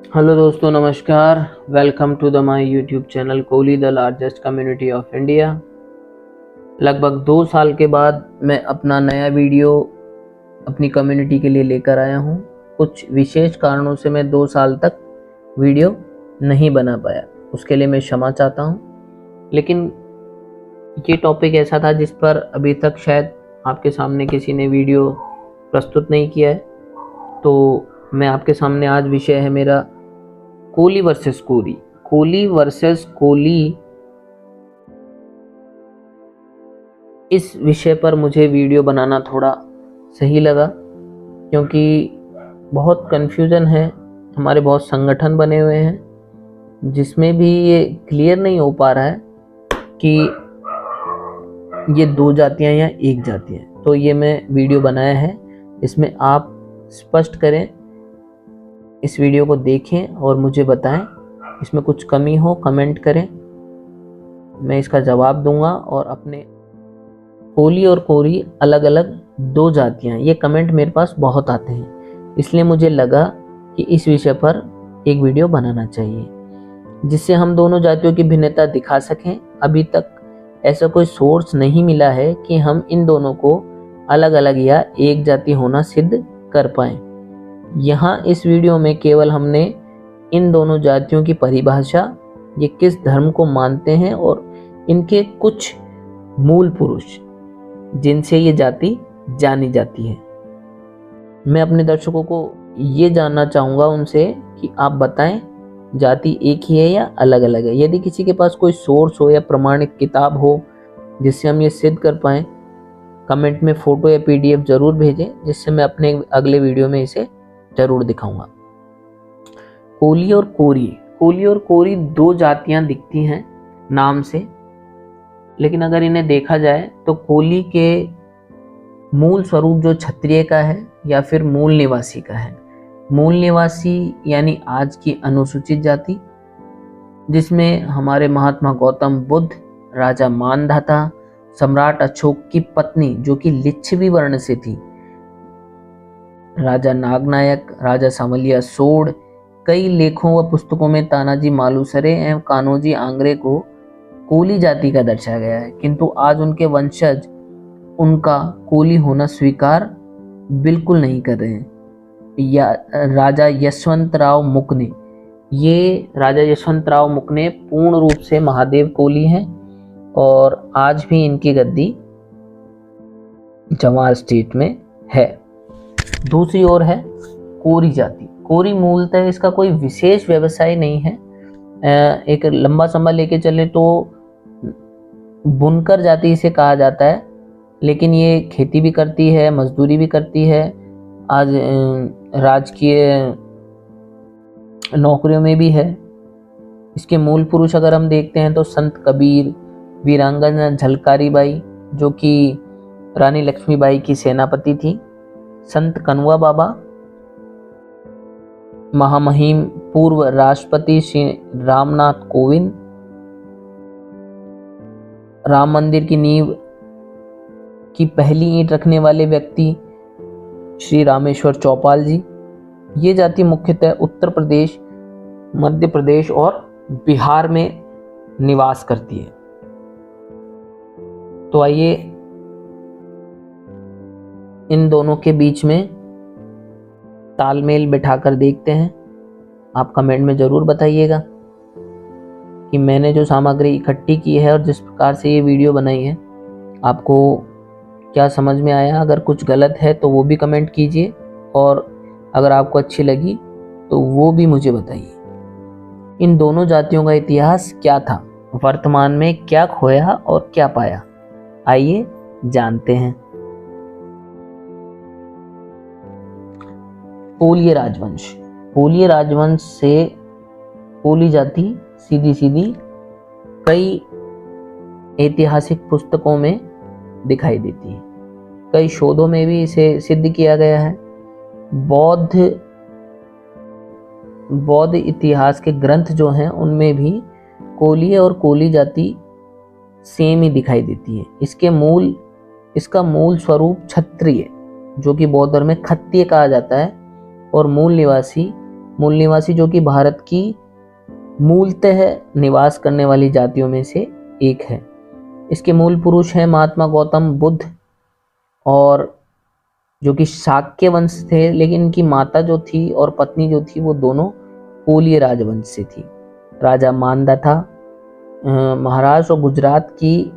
Hello दोस्तों, नमस्कार। Welcome to the my YouTube channel Koli the largest community of India. लगभग 2 साल के बाद मैं अपना नया वीडियो अपनी कम्युनिटी के लिए लेकर आया हूं। कुछ विशेष कारणों से मैं 2 साल तक वीडियो नहीं बना पाया, उसके लिए मैं क्षमा चाहता हूं। लेकिन ये टॉपिक ऐसा था जिस पर अभी तक शायद आपके सामने किसी ने वीडियो प्रस्तुत नहीं किया है, तो मैं आपके सामने आज विषय है मेरा कोहली वर्सेस कोहली। कोहली वर्सेस कोहली, इस विषय पर मुझे वीडियो बनाना थोड़ा सही लगा, क्योंकि बहुत कन्फ्यूजन है। हमारे बहुत संगठन बने हुए हैं जिसमें भी ये क्लियर नहीं हो पा रहा है कि ये 2 जातियां या एक जाति है। तो ये मैं वीडियो बनाया है, इसमें आप स्पष्ट करें, इस वीडियो को देखें और मुझे बताएं। इसमें कुछ कमी हो कमेंट करें, मैं इसका जवाब दूंगा। और अपने कोहली और कोहली अलग अलग 2 जातियां, ये कमेंट मेरे पास बहुत आते हैं, इसलिए मुझे लगा कि इस विषय पर एक वीडियो बनाना चाहिए जिससे हम दोनों जातियों की भिन्नता दिखा सकें। अभी तक ऐसा कोई सोर्स नहीं मिला है कि हम इन दोनों को अलग अलग या एक जाति होना सिद्ध कर पाएं। यहाँ इस वीडियो में केवल हमने इन दोनों जातियों की परिभाषा, ये किस धर्म को मानते हैं और इनके कुछ मूल पुरुष जिनसे ये जाति जानी जाती है। मैं अपने दर्शकों को ये जानना चाहूँगा उनसे कि आप बताएं, जाति एक ही है या अलग अलग है। यदि किसी के पास कोई सोर्स हो या प्रमाणित किताब हो जिससे हम ये सिद्ध कर पाएँ, कमेंट में फ़ोटो या PDF ज़रूर भेजें, जिससे मैं अपने अगले वीडियो में इसे जरूर दिखाऊंगा। कोहली और कोहली 2 जातियां दिखती हैं नाम से, लेकिन अगर इन्हें देखा जाए तो कोहली के मूल स्वरूप जो क्षत्रिय का है या फिर मूल निवासी का है। मूल निवासी यानी आज की अनुसूचित जाति, जिसमें हमारे महात्मा गौतम बुद्ध, राजा मानधाता, सम्राट अशोक की पत्नी जो कि लिच्छवी वर्ण से थी, राजा नागनायक, राजा सांवलिया सोड, कई लेखों व पुस्तकों में तानाजी मालुसरे एवं कान्होजी आंग्रे को कोहली जाति का दर्शाया गया है, किंतु आज उनके वंशज उनका कोहली होना स्वीकार बिल्कुल नहीं कर रहे हैं। या राजा यशवंतराव मुकने, ये राजा यशवंतराव मुकने पूर्ण रूप से महादेव कोहली हैं और आज भी इनकी गद्दी जवाहर स्टेट में है। दूसरी ओर है कोरी जाति। कोरी मूलतः इसका कोई विशेष व्यवसाय नहीं है। एक लंबा समय लेके चले तो बुनकर जाति इसे कहा जाता है, लेकिन ये खेती भी करती है, मजदूरी भी करती है, आज राजकीय नौकरियों में भी है। इसके मूल पुरुष अगर हम देखते हैं तो संत कबीर, वीरांगना झलकारी बाई जो कि रानी लक्ष्मीबाई की सेनापति थी, संत कनवा बाबा, महामहिम पूर्व राष्ट्रपति श्री रामनाथ कोविंद, राम मंदिर की नींव की पहली ईंट रखने वाले व्यक्ति श्री रामेश्वर चौपाल जी। ये जाति मुख्यतः उत्तर प्रदेश, मध्य प्रदेश और बिहार में निवास करती है। तो आइए इन दोनों के बीच में तालमेल बिठाकर देखते हैं। आप कमेंट में ज़रूर बताइएगा कि मैंने जो सामग्री इकट्ठी की है और जिस प्रकार से ये वीडियो बनाई है आपको क्या समझ में आया। अगर कुछ गलत है तो वो भी कमेंट कीजिए, और अगर आपको अच्छी लगी तो वो भी मुझे बताइए। इन दोनों जातियों का इतिहास क्या था, वर्तमान में क्या खोया और क्या पाया, आइए जानते हैं। कोहली राजवंश। कोहली राजवंश से कोहली जाति सीधी सीधी कई ऐतिहासिक पुस्तकों में दिखाई देती है, कई शोधों में भी इसे सिद्ध किया गया है। बौद्ध इतिहास के ग्रंथ जो हैं उनमें भी कोहली और कोहली जाति सेम ही दिखाई देती है। इसका मूल स्वरूप क्षत्रिय, जो कि बौद्ध धर्म में खत्तिय कहा जाता है, और मूल निवासी मूल निवासी, जो कि भारत की मूलतः निवास करने वाली जातियों में से एक है। इसके मूल पुरुष हैं महात्मा गौतम बुद्ध, और जो कि शाक्य वंश थे, लेकिन इनकी माता जो थी और पत्नी जो थी वो दोनों कोलीय राजवंश से थी। राजा मानदाता महाराष्ट्र और गुजरात की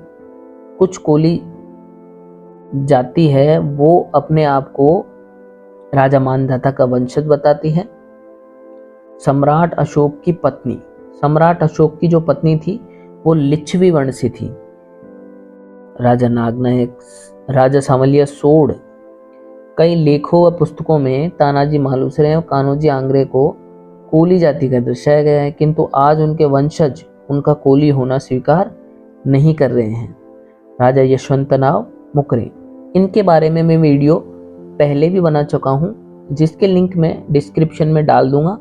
कुछ कोली जाति है, वो अपने आप को राजा मानदाता का वंशज बताती है। सम्राट अशोक की पत्नी, सम्राट अशोक की जो पत्नी थी वो लिच्छवी वर्ण से थी। राजा नागनायक, राजा सांवलिया सोड, कई लेखों व पुस्तकों में तानाजी मालुसरे और कान्होजी आंग्रे को कोली जाति का दर्शाया गया है, किंतु आज उनके वंशज उनका कोली होना स्वीकार नहीं कर रहे हैं। राजा यशवंतराव मुकरे, इनके बारे में मैं वीडियो पहले भी बना चुका हूँ, जिसके लिंक मैं डिस्क्रिप्शन में डाल दूंगा,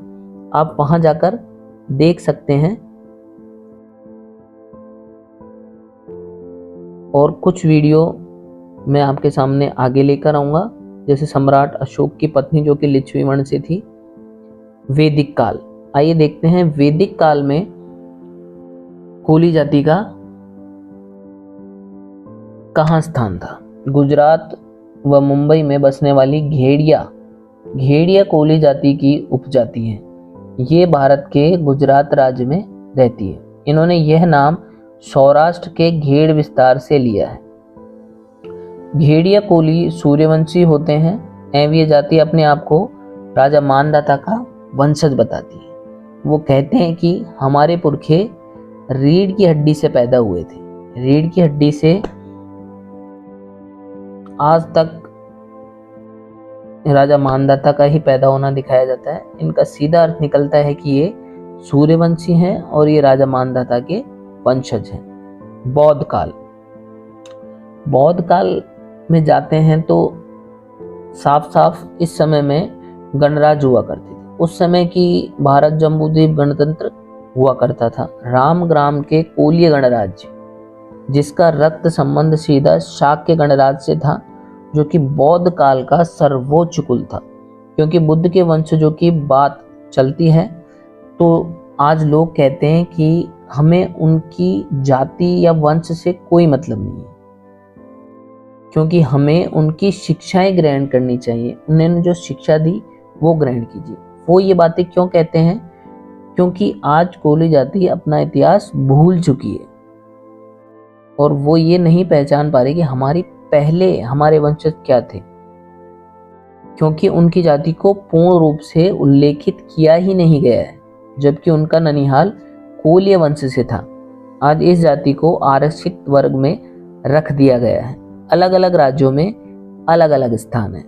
आप वहां जाकर देख सकते हैं। और कुछ वीडियो मैं आपके सामने आगे लेकर आऊंगा, जैसे सम्राट अशोक की पत्नी जो कि लिच्छवी वर्ण से थी। वैदिक काल, आइए देखते हैं वैदिक काल में कोली जाति का कहाँ स्थान था। गुजरात व मुंबई में बसने वाली घेड़िया कोली जाति की उपजाति है। ये भारत के गुजरात राज्य में रहती है। इन्होंने यह नाम सौराष्ट्र के घेड़ विस्तार से लिया है। घेड़िया कोली सूर्यवंशी होते हैं एवं ये जाति अपने आप को राजा मानदाता का वंशज बताती है। वो कहते हैं कि हमारे पुरखे रीढ़ की हड्डी से पैदा हुए थे। रीढ़ की हड्डी से आज तक राजा मानदाता का ही पैदा होना दिखाया जाता है। इनका सीधा अर्थ निकलता है कि ये सूर्यवंशी हैं और ये राजा मानदाता के वंशज हैं। बौद्ध काल, बौद्ध काल में जाते हैं तो साफ साफ इस समय में गणराज्य हुआ करते थे। उस समय की भारत जम्बूद्वीप गणतंत्र हुआ करता था। रामग्राम के कोलीय गणराज्य, जिसका रक्त संबंध सीधा शाक्य गणराज्य से था, जो कि बौद्ध काल का सर्वोच्च कुल था। क्योंकि बुद्ध के वंशजों की बात चलती है तो आज लोग कहते हैं कि हमें उनकी जाति या वंश से कोई मतलब नहीं है, क्योंकि हमें उनकी शिक्षाएं ग्रहण करनी चाहिए। उन्होंने जो शिक्षा दी वो ग्रहण कीजिए। वो ये बातें क्यों कहते हैं? क्योंकि आज कोली जाति अपना इतिहास भूल चुकी है और वो ये नहीं पहचान पा रही कि हमारे वंशज क्या थे, क्योंकि उनकी जाति को पूर्ण रूप से उल्लेखित किया ही नहीं गया है, जबकि उनका ननिहाल कोलीय वंश से था। आज इस जाति को आरक्षित वर्ग में रख दिया गया है। अलग अलग राज्यों में अलग अलग स्थान है।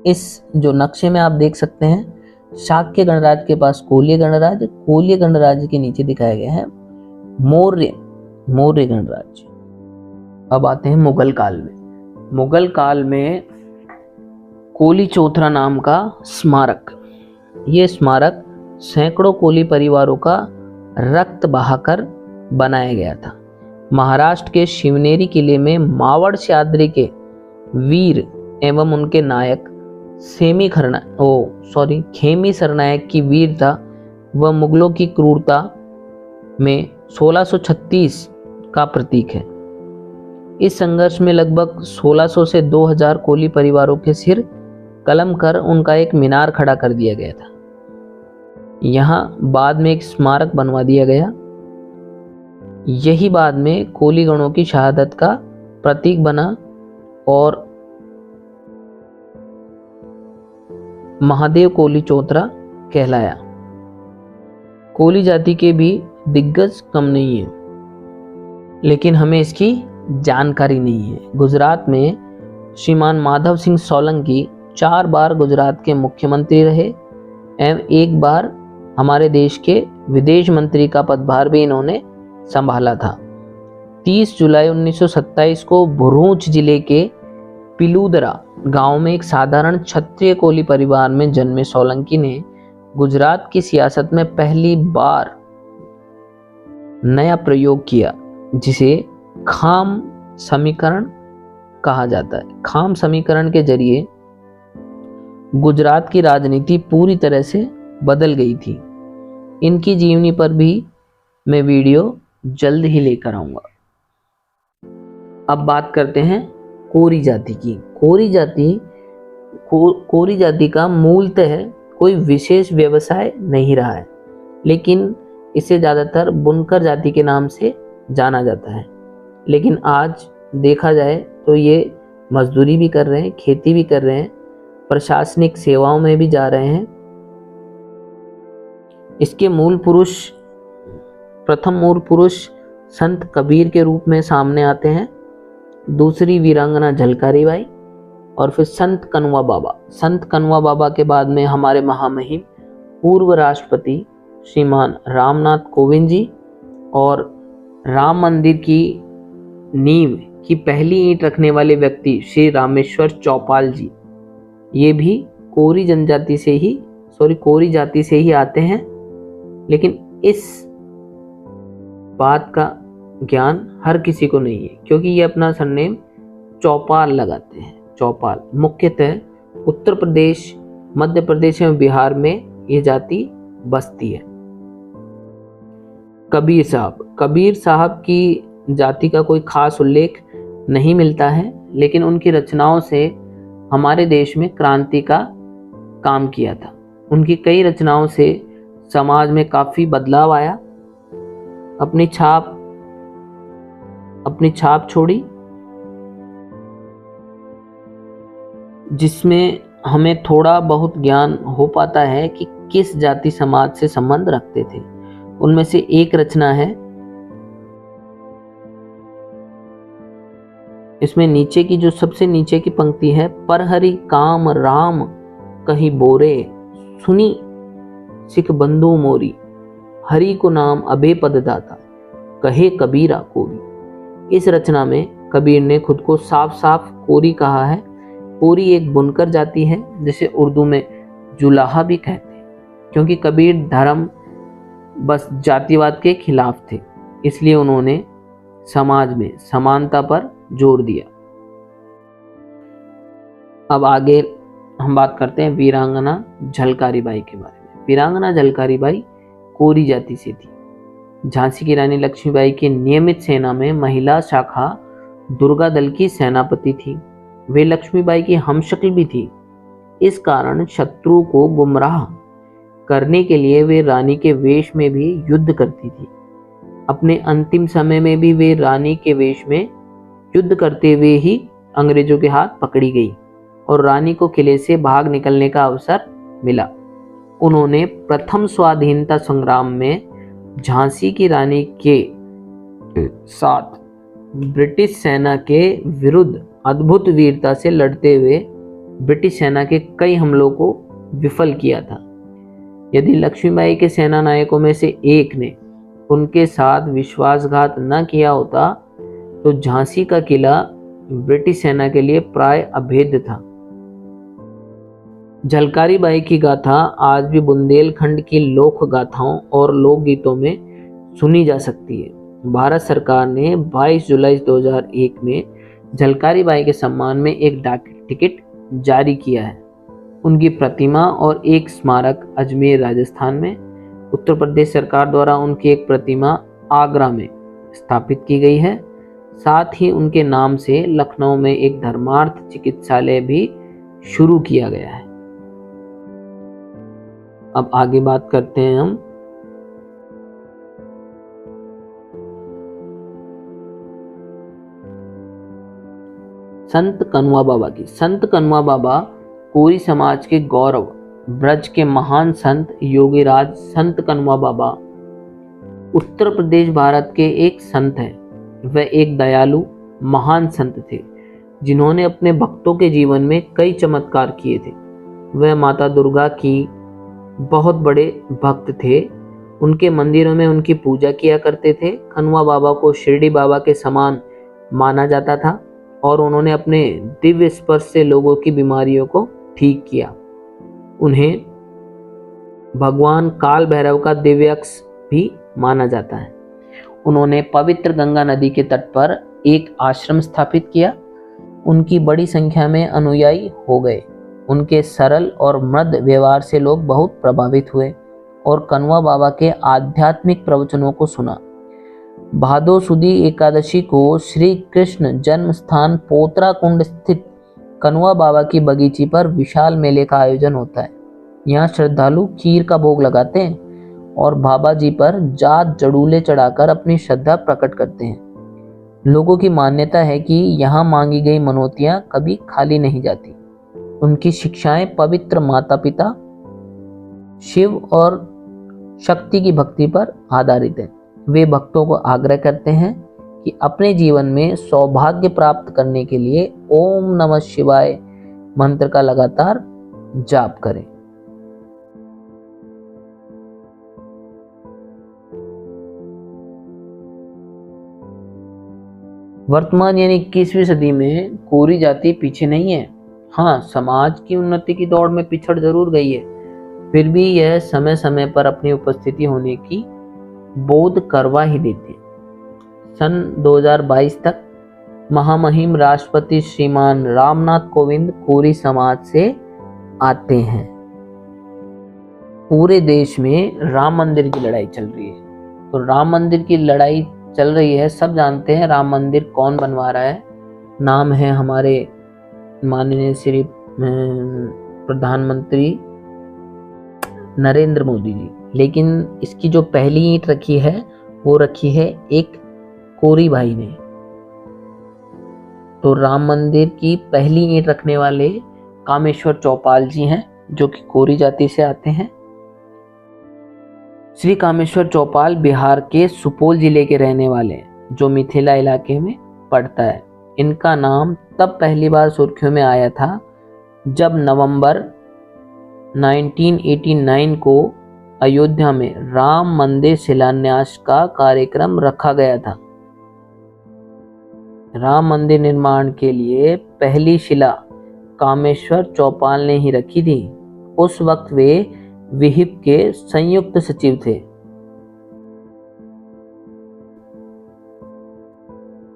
इस जो नक्शे में आप देख सकते हैं, शाक्य गणराज्य के पास कोलीय गणराज्य, कोलीय गणराज्य के नीचे दिखाया गया है मौर्य गणराज्य। अब आते हैं मुगल काल में। मुगल काल में कोली चौथरा नाम का स्मारक, ये स्मारक सैकड़ों कोली परिवारों का रक्त बहाकर बनाया गया था। महाराष्ट्र के शिवनेरी किले में मावड़ शाद्री के वीर एवं उनके नायक खेमी सरनायक की वीरता व मुगलों की क्रूरता में 1636 का प्रतीक है। इस संघर्ष में लगभग 1600 से 2000 कोली परिवारों के सिर कलम कर उनका एक मीनार खड़ा कर दिया गया था। यहाँ बाद में एक स्मारक बनवा दिया गया। यही बाद में कोली गणों की शहादत का प्रतीक बना और महादेव कोली चौथरा कहलाया। कोली जाति के भी दिग्गज कम नहीं है, लेकिन हमें इसकी जानकारी नहीं है। गुजरात में श्रीमान माधव सिंह सोलंकी 4 बार गुजरात के मुख्यमंत्री रहे एवं 1 बार हमारे देश के विदेश मंत्री का पदभार भी इन्होंने संभाला था। 30 जुलाई 1927 को भरूच जिले के पिलूदरा गांव में एक साधारण क्षत्रिय कोली परिवार में जन्मे सोलंकी ने गुजरात की सियासत में पहली बार नया प्रयोग किया, जिसे खाम समीकरण कहा जाता है। खाम समीकरण के जरिए गुजरात की राजनीति पूरी तरह से बदल गई थी। इनकी जीवनी पर भी मैं वीडियो जल्द ही लेकर आऊंगा। अब बात करते हैं कोरी जाति की। कोरी जाति का मूलतः कोई विशेष व्यवसाय नहीं रहा है, लेकिन इसे ज़्यादातर बुनकर जाति के नाम से जाना जाता है। लेकिन आज देखा जाए तो ये मजदूरी भी कर रहे हैं, खेती भी कर रहे हैं, प्रशासनिक सेवाओं में भी जा रहे हैं। इसके प्रथम मूल पुरुष संत कबीर के रूप में सामने आते हैं, दूसरी वीरांगना झलकारी बाई, और फिर संत कनवा बाबा। संत कनवा बाबा के बाद में हमारे महामहिम पूर्व राष्ट्रपति श्रीमान रामनाथ कोविंद जी, और राम मंदिर की नींव की पहली ईंट रखने वाले व्यक्ति श्री रामेश्वर चौपाल जी, ये भी कोरी जाति से ही आते हैं। लेकिन इस बात का ज्ञान हर किसी को नहीं है, क्योंकि ये अपना सरनेम चौपाल लगाते हैं। चौपाल मुख्यतः उत्तर प्रदेश, मध्य प्रदेश एवं बिहार में ये जाति बसती है। कबीर साहब की जाति का कोई खास उल्लेख नहीं मिलता है, लेकिन उनकी रचनाओं से हमारे देश में क्रांति का काम किया था। उनकी कई रचनाओं से समाज में काफी बदलाव आया, अपनी छाप छोड़ी, जिसमें हमें थोड़ा बहुत ज्ञान हो पाता है कि किस जाति समाज से संबंध रखते थे। उनमें से एक रचना है, इसमें नीचे की जो सबसे नीचे की पंक्ति है, पर हरि काम राम कहीं बोरे, सुनी सिख बंधु मोरी, हरि को नाम अबे पद दाता, कहे कबीरा कोरी। इस रचना में कबीर ने खुद को साफ साफ कोरी कहा है। कोरी एक बुनकर जाति है, जिसे उर्दू में जुलाहा भी कहते हैं, क्योंकि कबीर धर्म बस जातिवाद के खिलाफ थे, इसलिए उन्होंने समाज में समानता पर जोर दिया। अब आगे हम बात करते हैं वीरांगना झलकारी बाई के बारे में। वीरांगना झलकारी बाई कोरी जाति से थी। झांसी की रानी लक्ष्मीबाई की नियमित सेना में महिला शाखा दुर्गा दल की सेनापति थी। वे लक्ष्मीबाई की हमशक्ल भी थी। इस कारण शत्रु को गुमराह करने के लिए वे रानी के वेश में भी युद्ध करती थी। अपने अंतिम समय में भी वे रानी के वेश में युद्ध करते हुए ही अंग्रेजों के हाथ पकड़ी गई और रानी को किले से भाग निकलने का अवसर मिला। उन्होंने प्रथम स्वाधीनता संग्राम में झांसी की रानी के साथ ब्रिटिश सेना के विरुद्ध अद्भुत वीरता से लड़ते हुए ब्रिटिश सेना के कई हमलों को विफल किया था। यदि लक्ष्मीबाई के सेना नायकों में से एक ने उनके साथ विश्वासघात न किया होता तो झांसी का किला ब्रिटिश सेना के लिए प्राय अभेद्य था। झलकारी बाई की गाथा आज भी बुंदेलखंड की लोक गाथाओं और लोकगीतों में सुनी जा सकती है। भारत सरकार ने 22 जुलाई 2001 में झलकारी बाई के सम्मान में एक डाक टिकट जारी किया है। उनकी प्रतिमा और एक स्मारक अजमेर राजस्थान में, उत्तर प्रदेश सरकार द्वारा उनकी एक प्रतिमा आगरा में स्थापित की गई है। साथ ही उनके नाम से लखनऊ में एक धर्मार्थ चिकित्सालय भी शुरू किया गया है। अब आगे बात करते हैं हम संत कनवा बाबा की। संत कनवा बाबा कोरी समाज के गौरव, ब्रज के महान संत योगीराज संत कनवा बाबा उत्तर प्रदेश भारत के एक संत हैं। वह एक दयालु महान संत थे जिन्होंने अपने भक्तों के जीवन में कई चमत्कार किए थे। वह माता दुर्गा की बहुत बड़े भक्त थे। उनके मंदिरों में उनकी पूजा किया करते थे। कनवा बाबा को शिरडी बाबा के समान माना जाता था और उन्होंने अपने दिव्य स्पर्श से लोगों की बीमारियों को ठीक किया। उन्हें भगवान काल भैरव का दिव्यक्ष भी माना जाता है। उन्होंने पवित्र गंगा नदी के तट पर एक आश्रम स्थापित किया। उनकी बड़ी संख्या में अनुयायी हो गए। उनके सरल और मृदु व्यवहार से लोग बहुत प्रभावित हुए और कनवा बाबा के आध्यात्मिक प्रवचनों को सुना। भादो सुदी एकादशी को श्री कृष्ण जन्म स्थान पोतरा कुंड स्थित कनवा बाबा की बगीची पर विशाल मेले का आयोजन होता है। यहाँ श्रद्धालु खीर का भोग लगाते हैं और बाबा जी पर जात जड़ूले चढ़ाकर अपनी श्रद्धा प्रकट करते हैं। लोगों की मान्यता है कि यहाँ मांगी गई मनौतियां कभी खाली नहीं जाती। उनकी शिक्षाएं पवित्र माता पिता, शिव और शक्ति की भक्ति पर आधारित है। वे भक्तों को आग्रह करते हैं कि अपने जीवन में सौभाग्य प्राप्त करने के लिए ओम नमः शिवाय मंत्र का लगातार जाप करें। वर्तमान यानी 21वीं सदी में कोरी जाति पीछे नहीं है। हाँ, समाज की उन्नति की दौड़ में पिछड़ जरूर गई है, फिर भी यह समय समय पर अपनी उपस्थिति होने की बोध करवा ही देती है। सन 2022 तक महामहिम राष्ट्रपति श्रीमान रामनाथ कोविंद कोरी समाज से आते हैं। पूरे देश में राम मंदिर की लड़ाई चल रही है। तो राम मंदिर की लड़ाई चल रही है, सब जानते हैं राम मंदिर कौन बनवा रहा है। नाम है हमारे माननीय श्री प्रधानमंत्री नरेंद्र मोदी जी। लेकिन इसकी जो पहली ईंट रखी है वो रखी है एक कोरी भाई ने। तो राम मंदिर की पहली ईंट रखने वाले कामेश्वर चौपाल जी हैं, जो कि कोरी जाति से आते हैं। श्री कामेश्वर चौपाल बिहार के सुपौल जिले के रहने वाले हैं, जो मिथिला इलाके में पड़ता है। इनका नाम तब पहली बार सुर्खियों में आया था जब नवंबर 1989 को अयोध्या में राम मंदिर शिलान्यास का कार्यक्रम रखा गया था। राम मंदिर निर्माण के लिए पहली शिला कामेश्वर चौपाल ने ही रखी थी। उस वक्त वे विहिप के संयुक्त सचिव थे।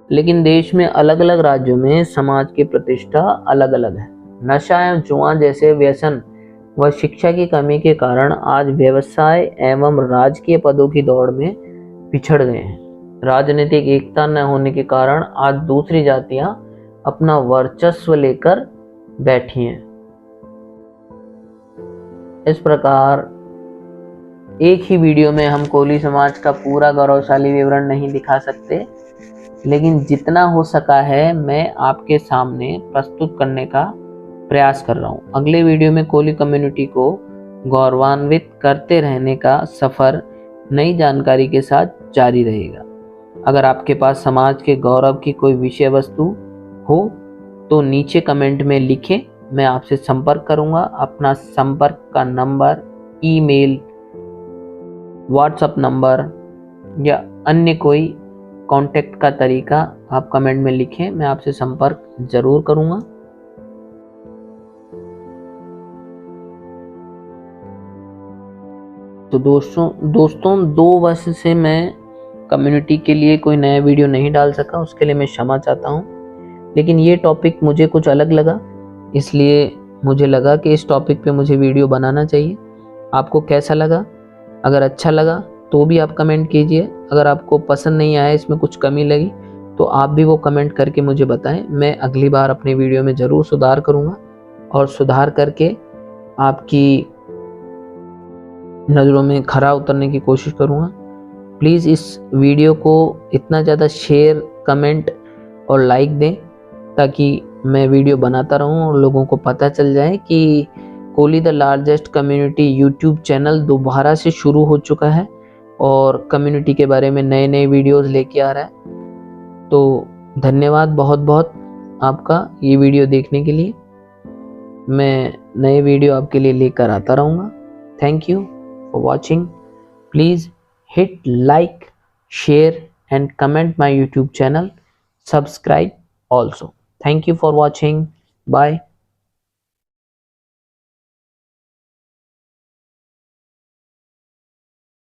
लेकिन देश में अलग अलग राज्यों में समाज की प्रतिष्ठा अलग अलग है। नशा एवं जुआ जैसे व्यसन व शिक्षा की कमी के कारण आज व्यवसाय एवं राजकीय पदों की दौड़ में पिछड़ गए हैं। राजनीतिक एकता न होने के कारण आज दूसरी जातियां अपना वर्चस्व लेकर बैठी हैं। इस प्रकार एक ही वीडियो में हम कोली समाज का पूरा गौरवशाली विवरण नहीं दिखा सकते, लेकिन जितना हो सका है मैं आपके सामने प्रस्तुत करने का प्रयास कर रहा हूँ। अगले वीडियो में कोली कम्युनिटी को गौरवान्वित करते रहने का सफ़र नई जानकारी के साथ जारी रहेगा। अगर आपके पास समाज के गौरव की कोई विषय वस्तु हो तो नीचे कमेंट में लिखें, मैं आपसे संपर्क करूंगा। अपना संपर्क का नंबर, ईमेल, व्हाट्सएप नंबर या अन्य कोई कांटेक्ट का तरीका आप कमेंट में लिखें, मैं आपसे संपर्क जरूर करूंगा। तो दोस्तों 2 वर्ष से मैं कम्युनिटी के लिए कोई नया वीडियो नहीं डाल सका, उसके लिए मैं क्षमा चाहता हूँ। लेकिन ये टॉपिक मुझे कुछ अलग लगा, इसलिए मुझे लगा कि इस टॉपिक पे मुझे वीडियो बनाना चाहिए। आपको कैसा लगा? अगर अच्छा लगा तो भी आप कमेंट कीजिए। अगर आपको पसंद नहीं आया, इसमें कुछ कमी लगी, तो आप भी वो कमेंट करके मुझे बताएं। मैं अगली बार अपने वीडियो में ज़रूर सुधार करूँगा और सुधार करके आपकी नज़रों में खरा उतरने की कोशिश करूँगा। प्लीज़ इस वीडियो को इतना ज़्यादा शेयर, कमेंट और लाइक दें ताकि मैं वीडियो बनाता रहूं और लोगों को पता चल जाए कि Koli the largest community YouTube channel दोबारा से शुरू हो चुका है और कम्युनिटी के बारे में नए नए वीडियोस लेके आ रहा है। तो धन्यवाद बहुत बहुत आपका ये वीडियो देखने के लिए। मैं नए वीडियो आपके लिए लेकर आता रहूँगा। Thank you for watching. Please hit like, share and comment my YouTube channel. Subscribe also. Thank you for watching. Bye.